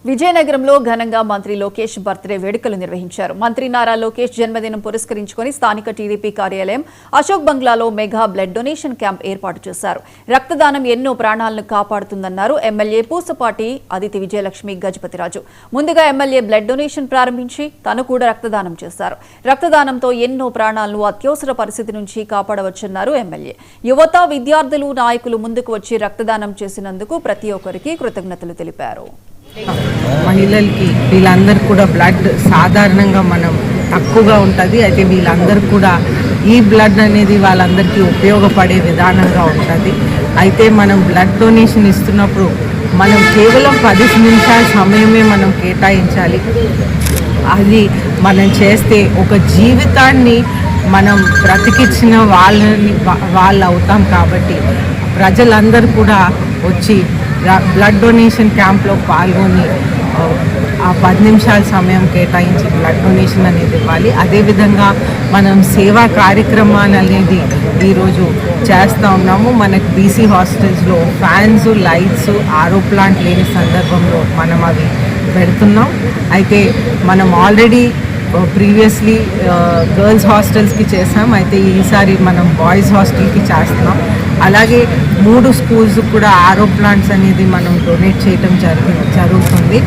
విజయనగరంలో ఘనంగా మంత్రి లోకేష్ బర్త్డే వేడుకలు నిర్వహించారు. మంత్రి నారా లోకేష్ జన్మదినం పురస్కరించుకొని స్థానిక టీడీపీ కార్యాలయం అశోక్ బంగ్లాలో మెగా బ్లడ్ డొనేషన్ క్యాంప్ ఏర్పాటు చేశారు. రక్తదానం ఎన్నో ప్రాణాలను కాపాడుతుందన్నారు ఎమ్మెల్యే పూసపాటి అదితి విజయలక్ష్మి గజపతిరాజు. ముందుగా ఎమ్మెల్యే బ్లడ్ డొనేషన్ ప్రారంభించి తను కూడా రక్తదానం చేశారు. రక్తదానంతో ఎన్నో ప్రాణాలను అత్యవసర పరిస్థితి నుంచి కాపాడవచ్చన్నారు ఎమ్మెల్యే. యువత, విద్యార్థులు, నాయకులు ముందుకు వచ్చి రక్తదానం చేసినందుకు ప్రతి ఒక్కరికి కృతజ్ఞతలు తెలిపారు. మహిళలకి వీళ్ళందరూ కూడా బ్లడ్ సాధారణంగా మనం తక్కువగా ఉంటుంది. అయితే వీళ్ళందరూ కూడా ఈ బ్లడ్ అనేది వాళ్ళందరికీ ఉపయోగపడే విధానంగా ఉంటుంది. అయితే మనం బ్లడ్ డొనేషన్ ఇస్తున్నప్పుడు మనం కేవలం 10 నిమిషాల సమయమే మనం కేటాయించాలి. అది మనం చేస్తే ఒక జీవితాన్ని మనం బ్రతికించిన వాళ్ళు అవుతాం. కాబట్టి ప్రజలందరూ కూడా వచ్చి బ్లడ్ డొనేషన్ క్యాంప్లో పాల్గొని ఆ 10 నిమిషాల సమయం కేటాయించి బ్లడ్ డొనేషన్ అనేది ఇవ్వాలి. అదేవిధంగా మనం సేవా కార్యక్రమాలు అనేది ఈరోజు చేస్తూ ఉన్నాము. మనకు బీసీ హాస్టల్స్లో ఫ్యాన్స్, లైట్స్, ఆరో ప్లాంట్ లేని సందర్భంలో మనం అవి పెడుతున్నాం. అయితే మనం ఆల్రెడీ ప్రీవియస్లీ గర్ల్స్ హాస్టల్స్కి చేసాం. అయితే ఈసారి మనం బాయ్స్ హాస్టల్కి చేస్తున్నాం. అలాగే 3 స్కూల్స్ కూడా ఆరో ప్లాంట్స్ అనేది మనం డొనేట్ చేయడం జరుగుతుంది.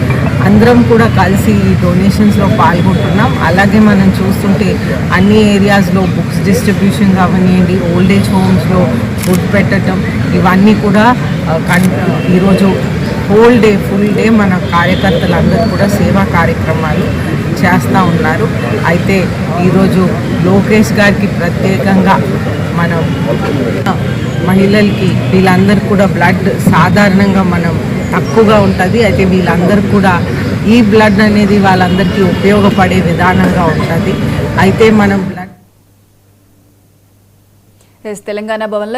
అందరం కూడా కలిసి ఈ డొనేషన్స్లో పాల్గొంటున్నాం. అలాగే మనం చూస్తుంటే అన్ని ఏరియాస్లో బుక్స్ డిస్ట్రిబ్యూషన్ కావనివ్వండి, ఓల్డ్ ఏజ్ హోమ్స్లో ఫుడ్ పెట్టడం, ఇవన్నీ కూడా ఈరోజు ఫుల్ డే మన కార్యకర్తలందరూ కూడా సేవా కార్యక్రమాలు చేస్తూ ఉన్నారు. అయితే ఈరోజు లోకేష్ గారికి ప్రత్యేకంగా మనం మహిళలకి వీళ్ళందరూ కూడా బ్లడ్ సాధారణంగా మనం తక్కువగా ఉంటుంది. అయితే వీళ్ళందరూ కూడా ఈ బ్లడ్ అనేది వాళ్ళందరికీ ఉపయోగపడే విధానంగా ఉంటుంది. అయితే మనం బ్లడ్ తెలంగాణ భవన్లో